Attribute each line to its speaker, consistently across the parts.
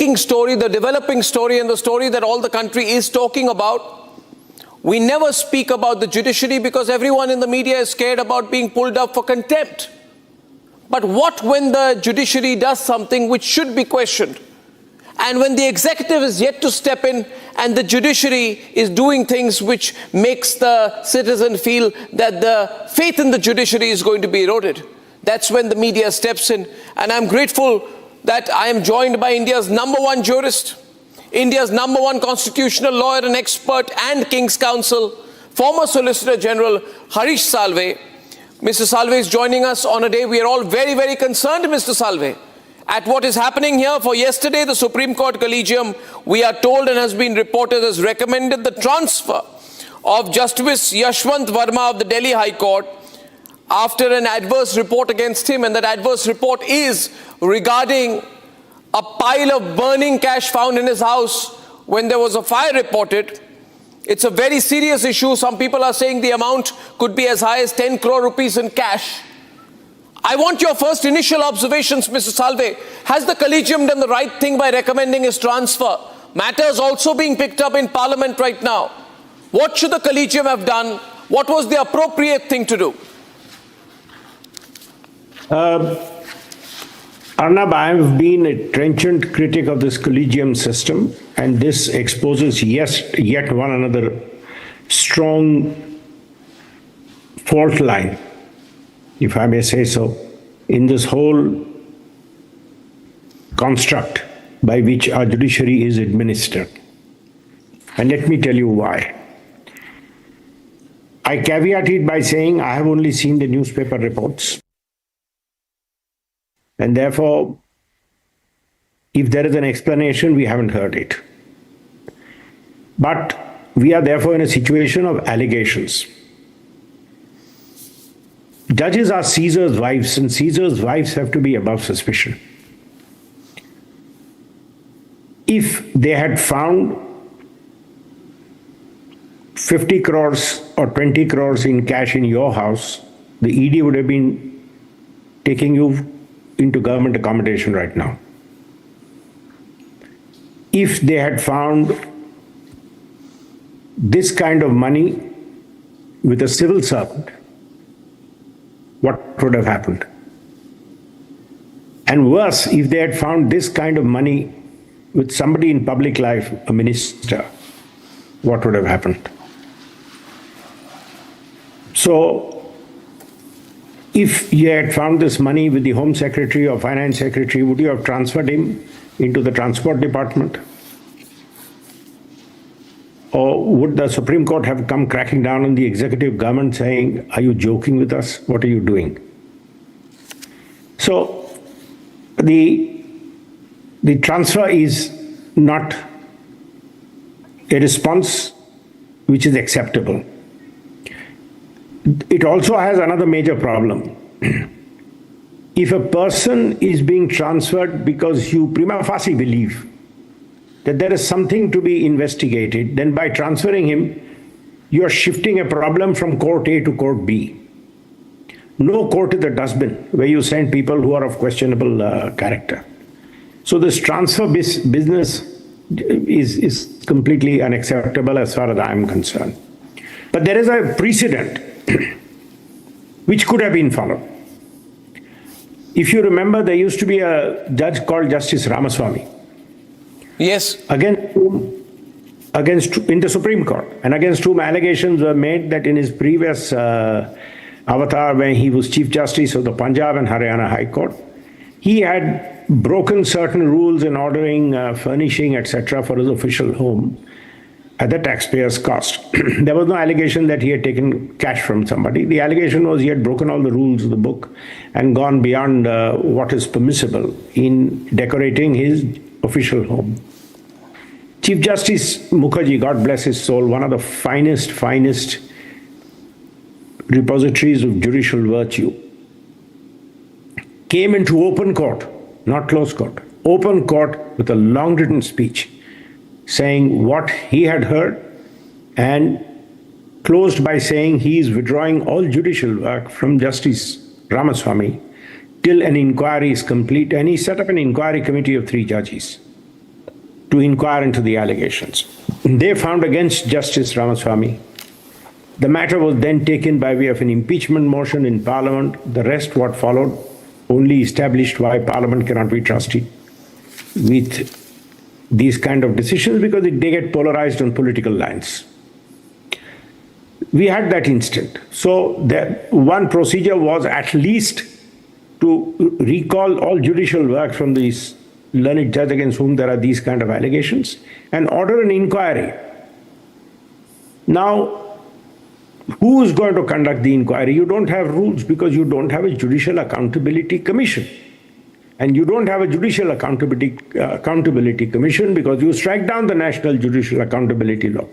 Speaker 1: breaking story, the developing story, and the story that all the country is talking about. We never speak about the judiciary because everyone in the media is scared about being pulled up for contempt. But what when the judiciary does something which should be questioned? And when the executive is yet to step in and the judiciary is doing things which makes the citizen feel that the faith in the judiciary is going to be eroded, that's when the media steps in. And I'm grateful that I am joined by India's #1 jurist, India's #1 constitutional lawyer and expert and King's Counsel, former Solicitor General Harish Salve. Mr. Salve is joining us on a day we are all very, very concerned, Mr. Salve, at what is happening here. For yesterday, the Supreme Court Collegium, we are told and has been reported, has recommended the transfer of Justice Yashwant Varma of the Delhi High Court after an adverse report against him, and that adverse report is regarding a pile of burning cash found in his house when there was a fire reported. It's a very serious issue. Some people are saying the amount could be as high as 10 crore rupees in cash. I want your first initial observations, Mr. Salve. Has the Collegium done the right thing by recommending his transfer? Matters also being picked up in Parliament right now. What should the Collegium have done? What was the appropriate thing to do?
Speaker 2: Arnab, I have been a trenchant critic of this collegium system, and this exposes yet one another strong fault line, if I may say so, in this whole construct by which our judiciary is administered. And let me tell you why. I caveat it by saying I have only seen the newspaper reports. And therefore, if there is an explanation, we haven't heard it. But we are therefore in a situation of allegations. Judges are Caesar's wives, and Caesar's wives have to be above suspicion. If they had found 50 crores or 20 crores in cash in your house, the ED would have been taking you into government accommodation right now. If they had found this kind of money with a civil servant, what would have happened? And worse, if they had found this kind of money with somebody in public life, a minister, what would have happened? So, if you had found this money with the Home Secretary or Finance Secretary, would you have transferred him into the Transport Department? Or would the Supreme Court have come cracking down on the executive government saying, are you joking with us? What are you doing? So the transfer is not a response which is acceptable. It also has another major problem. If a person is being transferred because you prima facie believe that there is something to be investigated, then by transferring him, you are shifting a problem from court A to court B. No court is a dustbin where you send people who are of questionable character. So this transfer business is completely unacceptable as far as I am concerned. But there is a precedent which could have been followed. If you remember, there used to be a judge called Justice Ramaswamy.
Speaker 1: Yes.
Speaker 2: In the Supreme Court, and against whom allegations were made that in his previous avatar, when he was Chief Justice of the Punjab and Haryana High Court, he had broken certain rules in ordering furnishing, etc., for his official home at the taxpayer's cost. There was no allegation that he had taken cash from somebody. The allegation was he had broken all the rules of the book and gone beyond what is permissible in decorating his official home. Chief Justice Mukherjee, God bless his soul, one of the finest repositories of judicial virtue, came into open court, not closed court, open court with a long written speech saying what he had heard, and closed by saying he is withdrawing all judicial work from Justice Ramaswamy till an inquiry is complete, and he set up an inquiry committee of 3 judges. to inquire into the allegations. They found against Justice Ramaswamy. The matter was then taken by way of an impeachment motion in Parliament. The rest, what followed, only established why Parliament cannot be trusted with these kind of decisions, because they get polarized on political lines. We had that instant. So the one procedure was at least to recall all judicial work from this learned judge against whom there are these kind of allegations and order an inquiry. Now, who is going to conduct the inquiry? You don't have rules because you don't have a Judicial Accountability Commission. And you don't have a Judicial Accountability Commission because you strike down the National Judicial Accountability Law.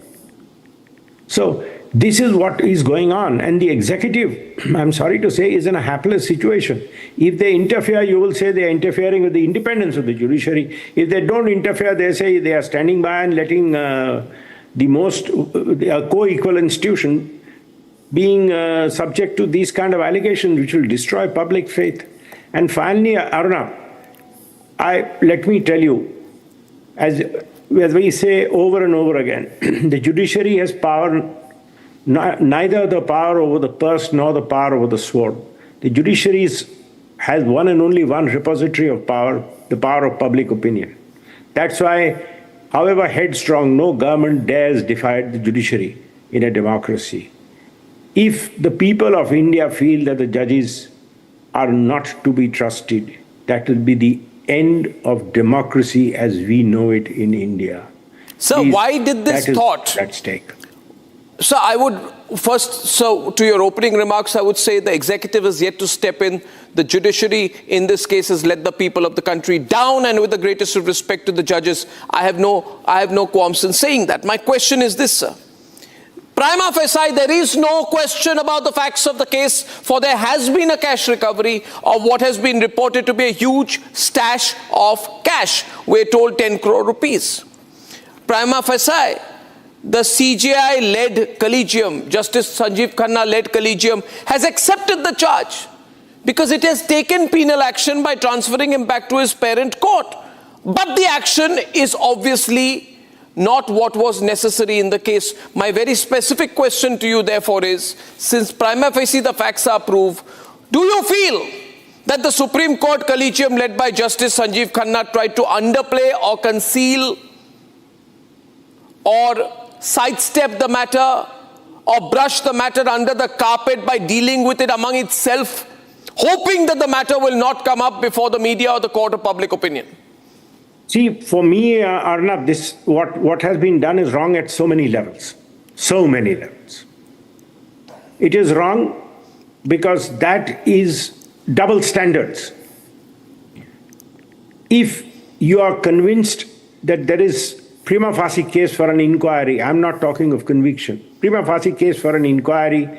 Speaker 2: So this is what is going on. And the executive, I'm sorry to say, is in a hapless situation. If they interfere, you will say they are interfering with the independence of the judiciary. If they don't interfere, they say they are standing by and letting the most co-equal institution being subject to these kind of allegations which will destroy public faith. And finally, Arnab, let me tell you, as we say over and over again, the judiciary has power, neither the power over the purse nor the power over the sword. The judiciary has one and only one repository of power, the power of public opinion. That's why, however headstrong, no government dares defy the judiciary in a democracy. If the people of India feel that the judges are not to be trusted, that will be the end of democracy as we know it in India.
Speaker 1: So why did this thought
Speaker 2: at stake?
Speaker 1: So I would first, so to your opening remarks, I would say the executive is yet to step in. The judiciary in this case has let the people of the country down, and with the greatest of respect to the judges, I have no qualms in saying that. My question is this, sir. Prima facie, there is no question about the facts of the case, for there has been a cash recovery of what has been reported to be a huge stash of cash. We're told 10 crore rupees. Prima facie, the CJI-led collegium, Justice Sanjeev Khanna-led collegium, has accepted the charge because it has taken penal action by transferring him back to his parent court. But the action is obviously not what was necessary in the case. My very specific question to you, therefore, is, since prima facie the facts are proved, do you feel that the Supreme Court collegium led by Justice Sanjeev Khanna tried to underplay or conceal or sidestep the matter or brush the matter under the carpet by dealing with it among itself, hoping that the matter will not come up before the media or the court of public opinion?
Speaker 2: See, for me, Arnab, what has been done is wrong at so many levels. So many levels. It is wrong because that is double standards. If you are convinced that there is prima facie case for an inquiry, I'm not talking of conviction, prima facie case for an inquiry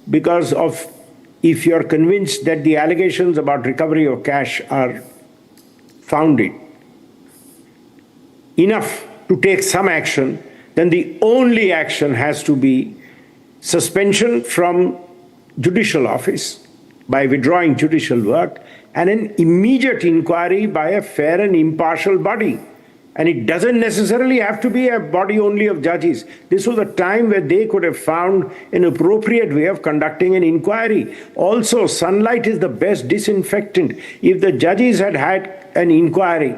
Speaker 2: because of, if you're convinced that the allegations about recovery of cash are founded, enough to take some action, then the only action has to be suspension from judicial office by withdrawing judicial work and an immediate inquiry by a fair and impartial body. And it doesn't necessarily have to be a body only of judges. This was a time where they could have found an appropriate way of conducting an inquiry. Also, sunlight is the best disinfectant. If the judges had had an inquiry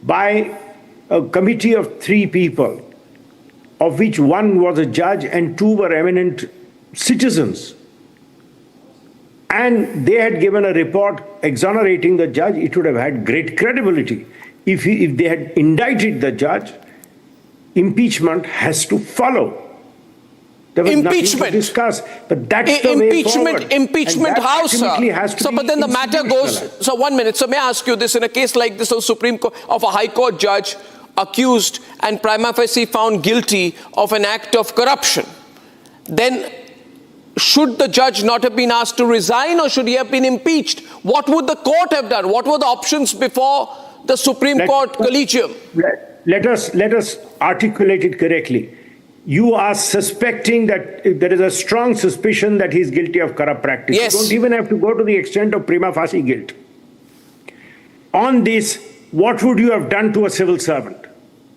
Speaker 2: by a committee of 3 people, of which one was a judge and 2 were eminent citizens, and they had given a report exonerating the judge, it would have had great credibility. If they had indicted the judge, impeachment has to follow. There was nothing to discuss, but that's the way forward.
Speaker 1: Impeachment how, sir? So, but then the matter goes, so 1 minute, so may I ask you this, in a case like this of Supreme Court, of a High Court judge accused and prima facie found guilty of an act of corruption, then should the judge not have been asked to resign, or should he have been impeached? What would the court have done? What were the options before the Supreme Court collegium?
Speaker 2: Let us articulate it correctly. You are suspecting that there is a strong suspicion that he is guilty of corrupt practice.
Speaker 1: Yes.
Speaker 2: You don't even have to go to the extent of prima facie guilt. On this, what would you have done to a civil servant?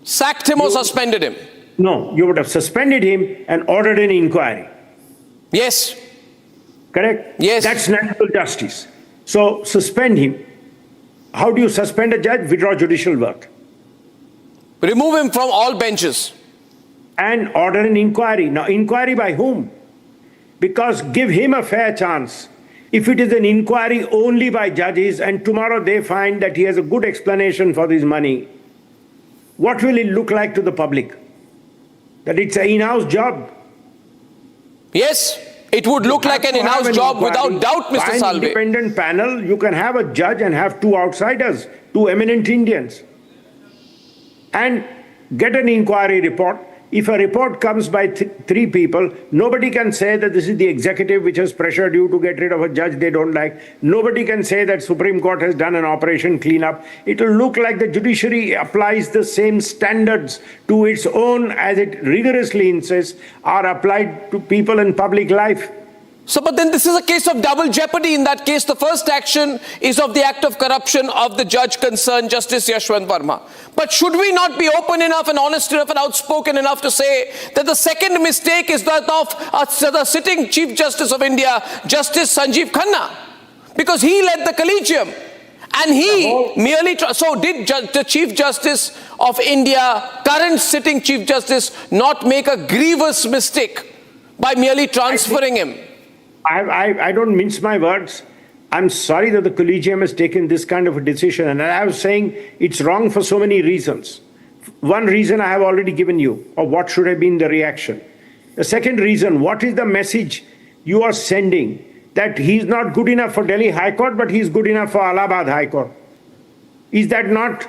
Speaker 1: Sacked him or suspended him?
Speaker 2: No, you would have suspended him and ordered an inquiry.
Speaker 1: Yes.
Speaker 2: Correct?
Speaker 1: Yes.
Speaker 2: That's natural justice. So suspend him. How do you suspend a judge? Withdraw judicial work.
Speaker 1: Remove him from all benches.
Speaker 2: And order an inquiry. Now, inquiry by whom? Because give him a fair chance. If it is an inquiry only by judges and tomorrow they find that he has a good explanation for this money, what will it look like to the public? That it's an in-house job.
Speaker 1: Yes, it would look like an in-house job without doubt, Mr.
Speaker 2: By an
Speaker 1: Salve.
Speaker 2: independent panel, you can have a judge and have two outsiders, two eminent Indians, and get an inquiry report. If a report comes by three people, nobody can say that this is the executive which has pressured you to get rid of a judge they don't like. Nobody can say that Supreme Court has done an operation cleanup. It will look like the judiciary applies the same standards to its own, as it rigorously insists, are applied to people in public life.
Speaker 1: So, but then this is a case of double jeopardy. In that case, the first action is of the act of corruption of the judge concerned, Justice Yashwant Varma. But should we not be open enough and honest enough and outspoken enough to say that the second mistake is that of the sitting Chief Justice of India, Justice Sanjeev Khanna? Because he led the collegium. And he merely, so did the Chief Justice of India, current sitting Chief Justice, not make a grievous mistake by merely transferring him?
Speaker 2: I don't mince my words. I'm sorry that the collegium has taken this kind of a decision. And I was saying it's wrong for so many reasons. One reason I have already given you, or what should have been the reaction. The second reason, what is the message you are sending? That he's not good enough for Delhi High Court, but he's good enough for Allahabad High Court. Is that not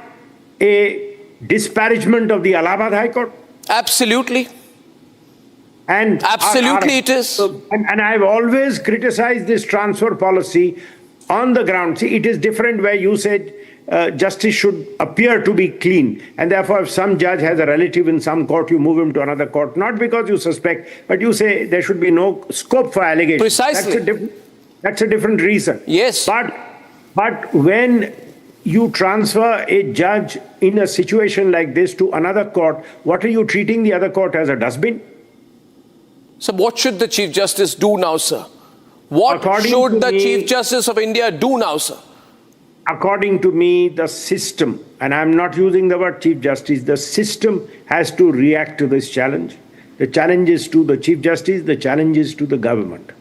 Speaker 2: a disparagement of the Allahabad High Court?
Speaker 1: Absolutely.
Speaker 2: And
Speaker 1: absolutely it is.
Speaker 2: And I've always criticized this transfer policy on the ground. See, it is different where you said justice should appear to be clean. And therefore, if some judge has a relative in some court, you move him to another court. Not because you suspect, but you say there should be no scope for allegation.
Speaker 1: Precisely.
Speaker 2: That's a different reason.
Speaker 1: Yes.
Speaker 2: But when you transfer a judge in a situation like this to another court, what are you treating the other court as, a dustbin?
Speaker 1: So what should the Chief Justice do now, sir? What should the Chief Justice of India do now, sir?
Speaker 2: According to me, the system, and I'm not using the word Chief Justice, the system has to react to this challenge. The challenge is to the Chief Justice, the challenge is to the government.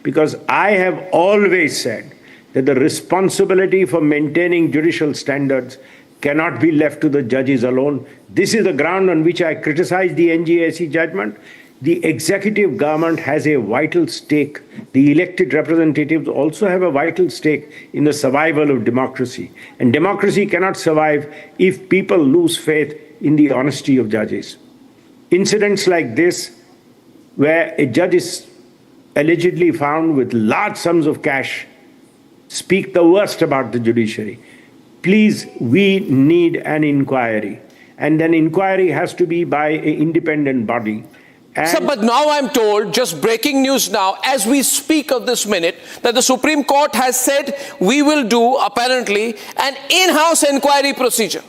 Speaker 2: Because I have always said that the responsibility for maintaining judicial standards cannot be left to the judges alone. This is the ground on which I criticize the NGAC judgment. The executive government has a vital stake. The elected representatives also have a vital stake in the survival of democracy. And democracy cannot survive if people lose faith in the honesty of judges. Incidents like this, where a judge is allegedly found with large sums of cash, speak the worst about the judiciary. Please, we need an inquiry. And an inquiry has to be by an independent body.
Speaker 1: Sir, but now I'm told, just breaking news now, as we speak of this minute, that the Supreme Court has said we will do, apparently, an in-house inquiry procedure.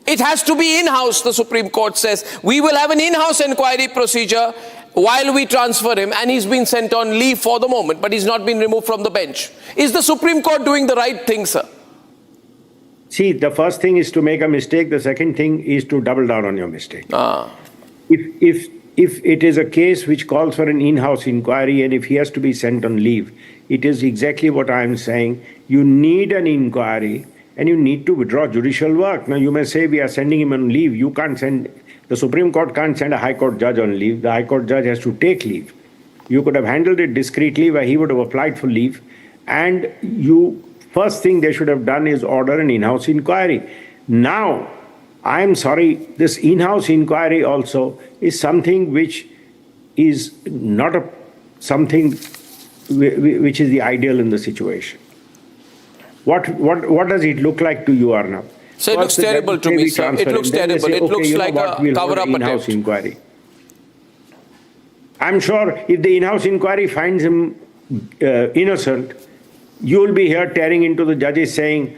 Speaker 1: It has to be in-house, the Supreme Court says. We will have an in-house inquiry procedure while we transfer him, and he's been sent on leave for the moment, but he's not been removed from the bench. Is the Supreme Court doing the right thing, sir?
Speaker 2: See, the first thing is to make a mistake. The second thing is to double down on your mistake. If it is a case which calls for an in-house inquiry and if he has to be sent on leave, it is exactly what I'm saying. You need an inquiry and you need to withdraw judicial work. Now, you may say we are sending him on leave. You can't send, the Supreme Court can't send a High Court judge on leave. The High Court judge has to take leave. You could have handled it discreetly where he would have applied for leave. And first thing they should have done is order an in-house inquiry. Now, I'm sorry, this in-house inquiry also is something which is not something which is the ideal in the situation. What does it look like to you, Arnab?
Speaker 1: So it looks terrible to me, sir. It looks terrible. It looks like a cover-up
Speaker 2: in-house inquiry. I'm sure if the in-house inquiry finds him innocent, you will be here tearing into the judges saying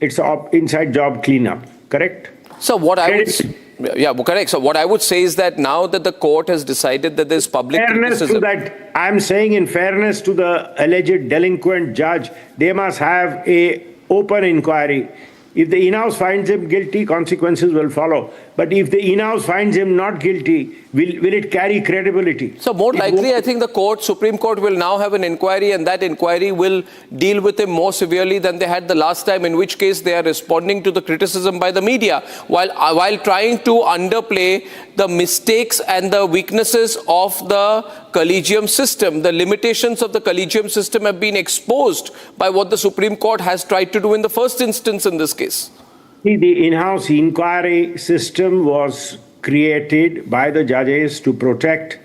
Speaker 2: it's inside job cleanup, correct?
Speaker 1: So what I would, yeah, correct. So what I would say is that now that the court has decided that there's public
Speaker 2: fairness
Speaker 1: criticism,
Speaker 2: to that, I'm saying in fairness to the alleged delinquent judge, they must have a open inquiry. If the in-house finds him guilty, consequences will follow. But if the in-house finds him not guilty, will it carry credibility?
Speaker 1: so more likely, I think the Supreme Court will now have an inquiry, and that inquiry will deal with him more severely than they had the last time, in which case they are responding to the criticism by the media while trying to underplay the mistakes and the weaknesses of the collegium system. The limitations of the collegium system have been exposed by what the Supreme Court has tried to do in the first instance in this case.
Speaker 2: See, the in-house inquiry system was created by the judges to protect,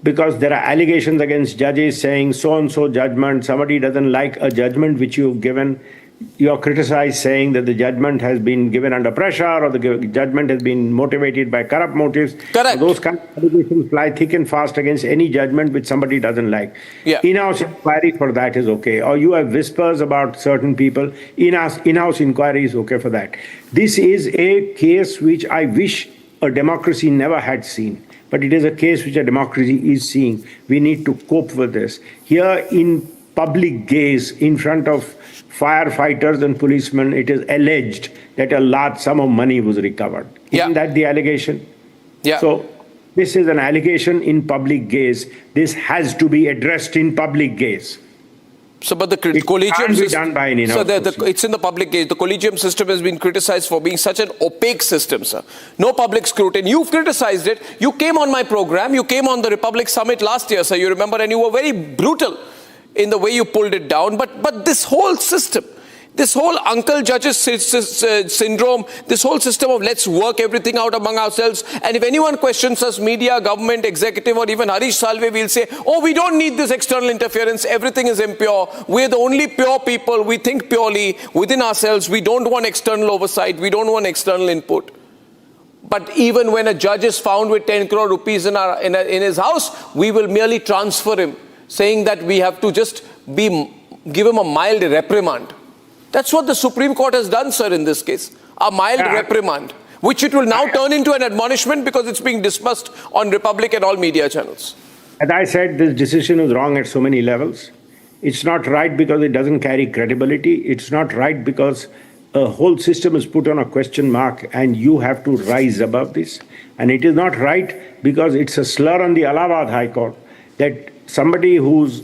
Speaker 2: because there are allegations against judges saying so-and-so judgment, somebody doesn't like a judgment which you've given, you're criticized saying that the judgment has been given under pressure or the judgment has been motivated by corrupt motives.
Speaker 1: Correct.
Speaker 2: So those kind of allegations fly thick and fast against any judgment which somebody doesn't like.
Speaker 1: Yeah.
Speaker 2: In-house inquiry for that is okay. Or you have whispers about certain people, in-house inquiry is okay for that. This is a case which I wish a democracy never had seen. But it is a case which a democracy is seeing. We need to cope with this. Here in public gaze, in front of firefighters and policemen, it is alleged that a large sum of money was recovered.
Speaker 1: Yeah.
Speaker 2: Isn't that the allegation?
Speaker 1: Yeah.
Speaker 2: So this is an allegation in public gaze. This has to be addressed in public gaze.
Speaker 1: So, but the
Speaker 2: It
Speaker 1: collegium
Speaker 2: can't be
Speaker 1: system,
Speaker 2: done by an in-house proceeding.
Speaker 1: it's in the public gaze. The collegium system has been criticized for being such an opaque system, sir. No public scrutiny. You've criticized it. You came on my program. You came on the Republic Summit last year, sir. You remember, and you were very brutal in the way you pulled it down. But this whole system, this whole uncle judges syndrome, this whole system of let's work everything out among ourselves. And if anyone questions us, media, government, executive, or even Harish Salve, we'll say, oh, we don't need this external interference. Everything is impure. We're the only pure people. We think purely within ourselves. We don't want external oversight. We don't want external input. But even when a judge is found with 10 crore rupees in his house, we will merely transfer him, saying that we have to just give him a mild reprimand. That's what the Supreme Court has done, sir, in this case. A mild reprimand, which it will now turn into an admonishment because it's being discussed on Republic and all media channels.
Speaker 2: As I said, this decision is wrong at so many levels. It's not right because it doesn't carry credibility. It's not right because a whole system is put on a question mark and you have to rise above this. And it is not right because it's a slur on the Allahabad High Court that somebody who's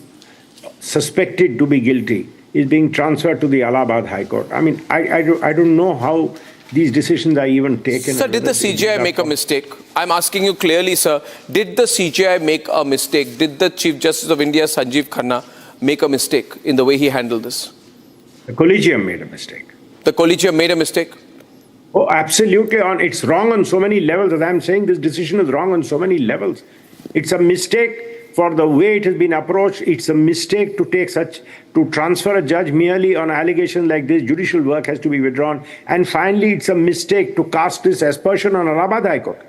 Speaker 2: suspected to be guilty is being transferred to the Allahabad High Court. I mean, I don't know how these decisions are even taken.
Speaker 1: Sir, did the CJI make a mistake? I'm asking you clearly, sir. Did the CJI make a mistake? Did the Chief Justice of India, Sanjeev Khanna, make a mistake in the way he handled this?
Speaker 2: The Collegium made a mistake.
Speaker 1: The Collegium made a mistake?
Speaker 2: Oh, absolutely. It's wrong on so many levels. As I'm saying, this decision is wrong on so many levels. It's a mistake for the way it has been approached. It's a mistake to transfer a judge merely on allegations like this. Judicial work has to be withdrawn. And finally, it's a mistake to cast this aspersion on Allahabad High Court.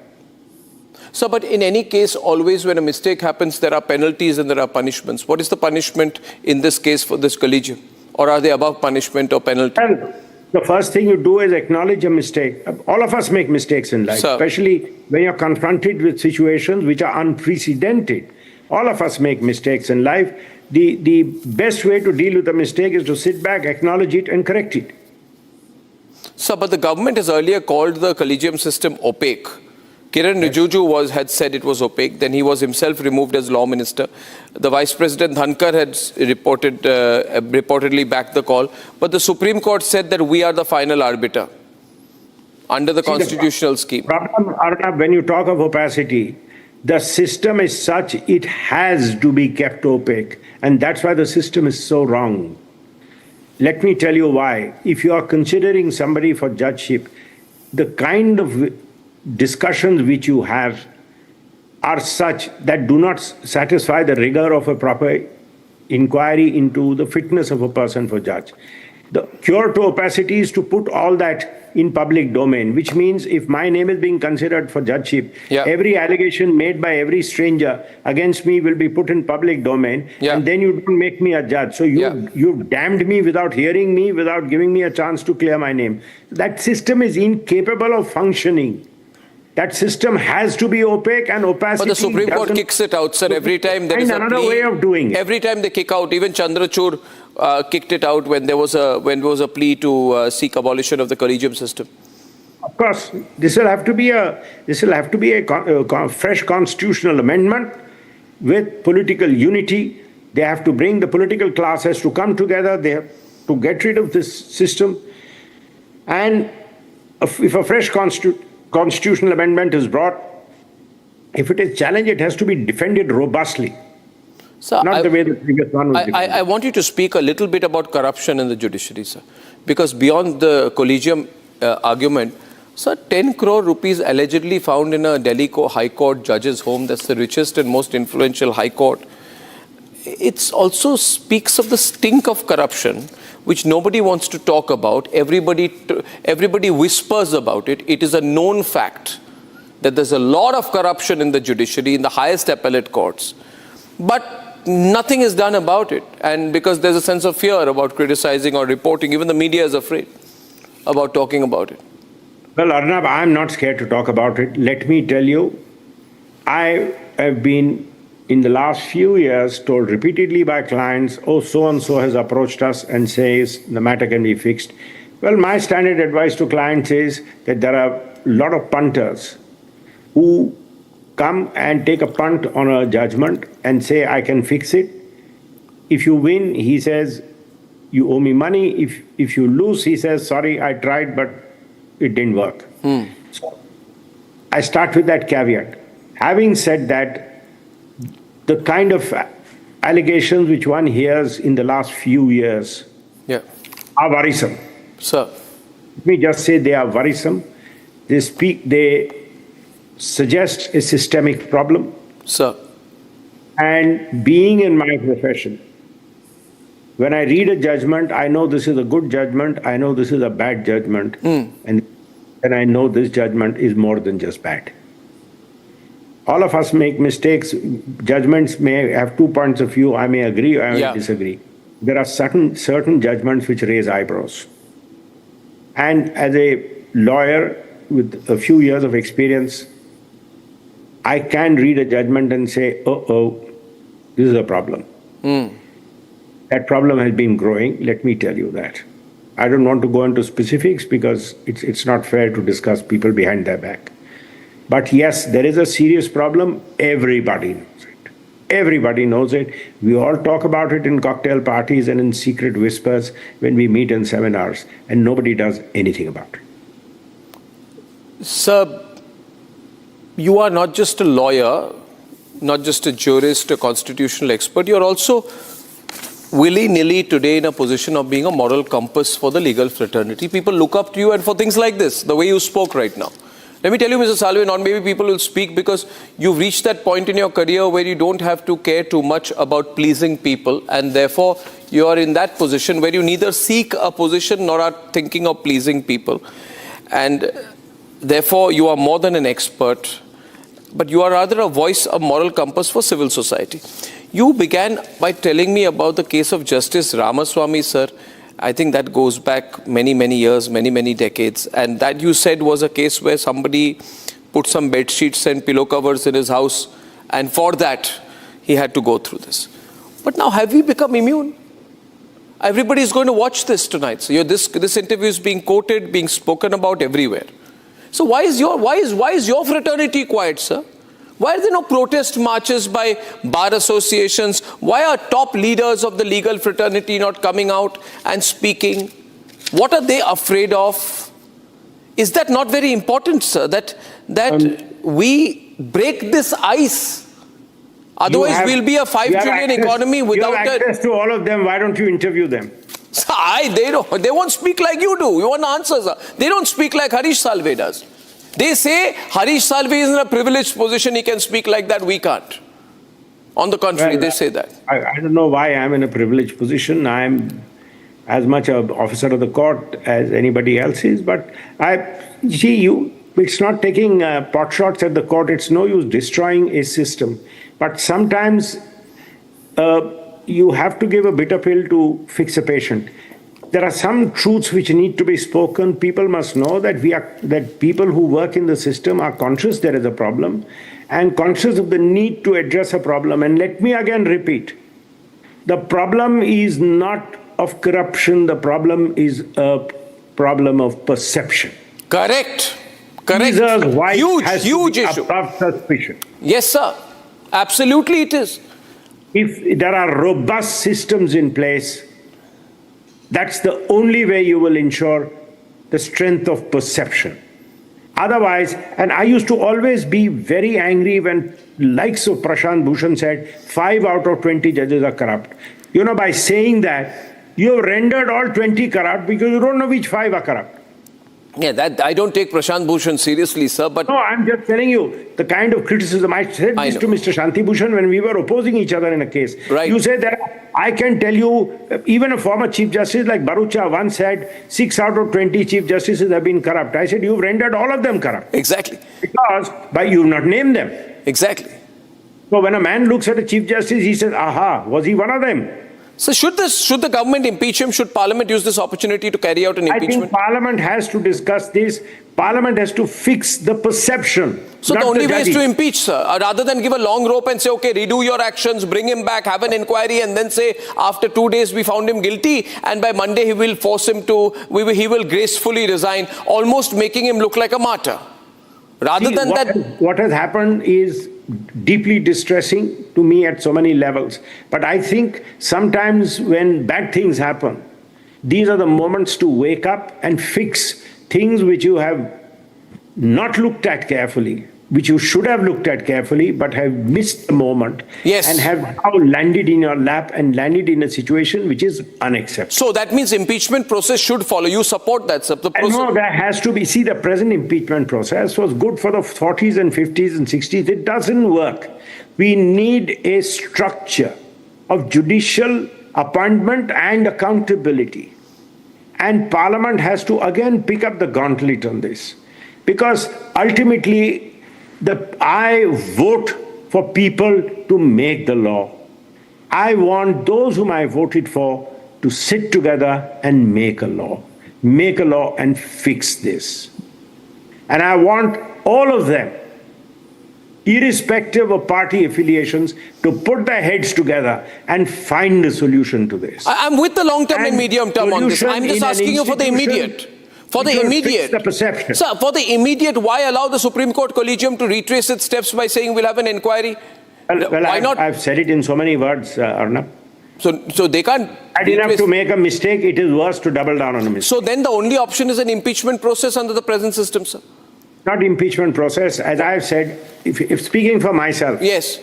Speaker 1: So, but in any case, always when a mistake happens, there are penalties and there are punishments. What is the punishment in this case for this collegium? Or are they above punishment or penalty?
Speaker 2: And the first thing you do is acknowledge a mistake. All of us make mistakes in life,
Speaker 1: Sir,
Speaker 2: especially when you're confronted with situations which are unprecedented. All of us make mistakes in life. The best way to deal with a mistake is to sit back, acknowledge it, and correct it.
Speaker 1: Sir, but the government has earlier called the collegium system opaque. Kiran Rijiju had said it was opaque. Then he was himself removed as law minister. The Vice President Dhankar had reportedly backed the call. But the Supreme Court said that we are the final arbiter under the constitutional scheme.
Speaker 2: Problem, Arnab, when you talk of opacity, the system is such it has to be kept opaque. And that's why the system is so wrong. Let me tell you why. If you are considering somebody for judgeship, the kind of discussions which you have are such that do not satisfy the rigor of a proper inquiry into the fitness of a person for judge. The cure to opacity is to put all that in public domain, which means if my name is being considered for judgeship,
Speaker 1: Yeah.
Speaker 2: every allegation made by every stranger against me will be put in public domain,
Speaker 1: Yeah.
Speaker 2: and then you don't make me a judge. So you've damned me without hearing me, without giving me a chance to clear my name. That system is incapable of functioning. That system has to be opaque, and opacity.
Speaker 1: But the Supreme Court kicks it out, sir, every time there is a
Speaker 2: another
Speaker 1: plea.
Speaker 2: way of doing it.
Speaker 1: Every time they kick out, even Chandrachud kicked it out when there was a plea to seek abolition of the collegium system.
Speaker 2: Of course, this will have to be a fresh constitutional amendment with political unity. They have to bring the political classes to come together. They have to get rid of this system. And if a fresh constitutional amendment is brought, if it is challenged, it has to be defended robustly.
Speaker 1: Sir,
Speaker 2: Not the way the previous one was defended.
Speaker 1: I want you to speak a little bit about corruption in the judiciary, sir. Because beyond the collegium argument, sir, 10 crore rupees allegedly found in a Delhi High Court judge's home. That's the richest and most influential High Court. It also speaks of the stink of corruption, which nobody wants to talk about. Everybody whispers about it. It is a known fact that there's a lot of corruption in the judiciary, in the highest appellate courts. But nothing is done about it. And because there's a sense of fear about criticizing or reporting, even the media is afraid about talking about it.
Speaker 2: Well, Arnab, I'm not scared to talk about it. Let me tell you, I have been, in the last few years, told repeatedly by clients, oh, so-and-so has approached us and says the matter can be fixed. Well, my standard advice to clients is that there are a lot of punters who come and take a punt on a judgment and say, I can fix it. If you win, he says, you owe me money. If you lose, he says, sorry, I tried, but it didn't work. So I start with that caveat. Having said that, the kind of allegations which one hears in the last few years are worrisome.
Speaker 1: Sir.
Speaker 2: Let me just say they are worrisome. They suggest a systemic problem.
Speaker 1: Sir.
Speaker 2: And being in my profession, when I read a judgment, I know this is a good judgment, I know this is a bad judgment, and I know this judgment is more than just bad. All of us make mistakes. Judgments may have 2 points of view. I may agree or I may disagree. There are certain judgments which raise eyebrows. And as a lawyer with a few years of experience, I can read a judgment and say, this is a problem. That problem has been growing, let me tell you that. I don't want to go into specifics because it's not fair to discuss people behind their back. But yes, there is a serious problem. Everybody knows it. Everybody knows it. We all talk about it in cocktail parties and in secret whispers when we meet in seminars, and nobody does anything about it.
Speaker 1: Sir, you are not just a lawyer, not just a jurist, a constitutional expert, you're also willy-nilly today in a position of being a moral compass for the legal fraternity. People look up to you, and for things like this, the way you spoke right now. Let me tell you, Mr. Salve, not maybe people will speak because you've reached that point in your career where you don't have to care too much about pleasing people, and therefore you are in that position where you neither seek a position nor are thinking of pleasing people. And therefore you are more than an expert, but you are rather a voice, a moral compass for civil society. You began by telling me about the case of Justice Ramaswamy, sir. I think that goes back many, many years, many, many decades. And that you said was a case where somebody put some bed sheets and pillow covers in his house. And for that, he had to go through this. But now, have we become immune? Everybody is going to watch this tonight. So this interview is being quoted, being spoken about everywhere. So why is your fraternity quiet, sir? Why are there no protest marches by bar associations? Why are top leaders of the legal fraternity not coming out and speaking? What are they afraid of? Is that not very important, sir, that we break this ice? Otherwise, we'll be a 5 trillion economy without...
Speaker 2: You have access to all of them. Why don't you interview them?
Speaker 1: They won't speak like you do. You want answers. They don't speak like Harish Salve does. They say Harish Salve is in a privileged position. He can speak like that. We can't. On the contrary, they say that.
Speaker 2: I don't know why I'm in a privileged position. I'm as much an officer of the court as anybody else is, but it's not taking pot shots at the court. It's no use destroying a system. But sometimes you have to give a bitter pill to fix a patient. There are some truths which need to be spoken. People must know that people who work in the system are conscious there is a problem and conscious of the need to address a problem. And let me again repeat, the problem is not of corruption. The problem is a problem of perception.
Speaker 1: Correct. Correct. Huge issue.
Speaker 2: Above suspicion.
Speaker 1: Yes, sir. Absolutely it is.
Speaker 2: If there are robust systems in place, that's the only way you will ensure the strength of perception. Otherwise, and I used to always be very angry when likes of Prashant Bhushan said 5 out of 20 judges are corrupt. You know, by saying that, you have rendered all 20 corrupt because you don't know which 5 are corrupt.
Speaker 1: Yeah, that I don't take Prashant Bhushan seriously, sir, but...
Speaker 2: No, I'm just telling you the kind of criticism. I said this to Mr. Shanti Bhushan when we were opposing each other in a case.
Speaker 1: Right.
Speaker 2: You said that I can tell you, even a former Chief Justice like Barucha once said 6 out of 20 Chief Justices have been corrupt. I said, you've rendered all of them corrupt.
Speaker 1: Exactly.
Speaker 2: Because you've not named them.
Speaker 1: Exactly.
Speaker 2: So when a man looks at a Chief Justice, he says, aha, was he one of them?
Speaker 1: So should the government impeach him? Should Parliament use this opportunity to carry out an impeachment?
Speaker 2: I think Parliament has to discuss this. Parliament has to fix the perception.
Speaker 1: So the only way is to impeach, sir, rather than give a long rope and say, okay, redo your actions, bring him back, have an inquiry, and then say, after 2 days we found him guilty, and by Monday he will force him to, he will gracefully resign, almost making him look like a martyr. Rather than that...
Speaker 2: What has happened is deeply distressing to me at so many levels. But I think sometimes when bad things happen, these are the moments to wake up and fix things which you have not looked at carefully, which you should have looked at carefully, but have missed the moment.
Speaker 1: Yes.
Speaker 2: And have now landed in your lap and landed in a situation which is unacceptable.
Speaker 1: So that means impeachment process should follow. You support that, sir?
Speaker 2: No, there has to be. See, the present impeachment process was good for the 40s and 50s and 60s. It doesn't work. We need a structure of judicial appointment and accountability. And Parliament has to again pick up the gauntlet on this. Because ultimately, I vote for people to make the law. I want those whom I voted for to sit together and make a law. Make a law and fix this. And I want all of them, irrespective of party affiliations, to put their heads together and find a solution to this.
Speaker 1: I'm with the long-term and medium-term on this. I'm just asking you for the immediate. For the immediate,
Speaker 2: the perception.
Speaker 1: Sir, for the immediate, why allow the Supreme Court Collegium to retrace its steps by saying we'll have an inquiry?
Speaker 2: Well,
Speaker 1: why not?
Speaker 2: I've said it in so many words, Arnab.
Speaker 1: So they can't...
Speaker 2: I didn't have to make a mistake. It is worse to double down on a mistake.
Speaker 1: So then the only option is an impeachment process under the present system, sir?
Speaker 2: Not impeachment process. As I've said, if speaking for myself...
Speaker 1: Yes.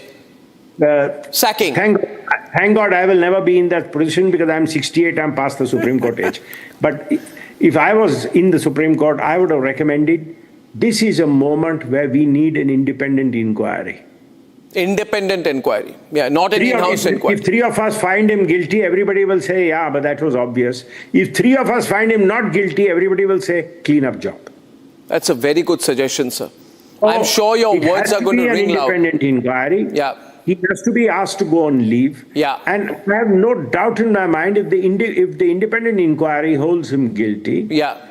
Speaker 1: Sacking.
Speaker 2: Thank God I will never be in that position because I'm 68, I'm past the Supreme Court age. But if I was in the Supreme Court, I would have recommended this is a moment where we need an independent inquiry.
Speaker 1: Independent inquiry. Yeah, not an in-house inquiry.
Speaker 2: If 3 of us find him guilty, everybody will say, yeah, but that was obvious. If 3 of us find him not guilty, everybody will say, clean up job. That's
Speaker 1: a very good suggestion, sir. I'm sure your words are going to ring loud.
Speaker 2: It has to be an independent inquiry.
Speaker 1: Yeah.
Speaker 2: He has to be asked to go on leave.
Speaker 1: Yeah.
Speaker 2: And I have no doubt in my mind if the independent inquiry holds him guilty,
Speaker 1: yeah,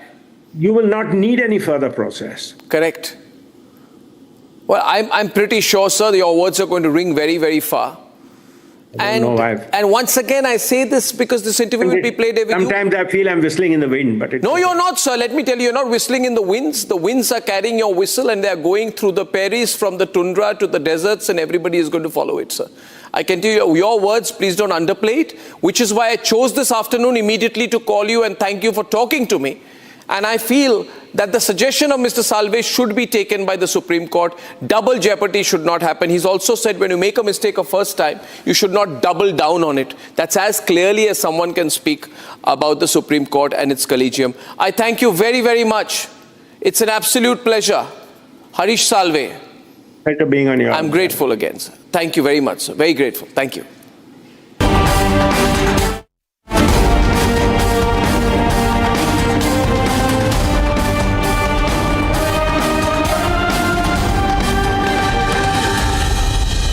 Speaker 2: you will not need any further process.
Speaker 1: Correct. Well, I'm pretty sure, sir, your words are going to ring very, very far. And once again, I say this because this interview will be played every
Speaker 2: Sometimes I feel I'm whistling in the wind, but
Speaker 1: no, you're not, sir. Let me tell you, you're not whistling in the winds. The winds are carrying your whistle and they're going through the prairies from the tundra to the deserts and everybody is going to follow it, sir. I can tell you, your words, please don't underplay it, which is why I chose this afternoon immediately to call you and thank you for talking to me. And I feel that the suggestion of Mr. Salve should be taken by the Supreme Court. Double jeopardy should not happen. He's also said when you make a mistake a first time, you should not double down on it. That's as clearly as someone can speak about the Supreme Court and its collegium. I thank you very, very much. It's an absolute pleasure. Harish Salve.
Speaker 2: Pleasure being on your
Speaker 1: I'm grateful again, sir. Thank you very much, sir. Very grateful. Thank you.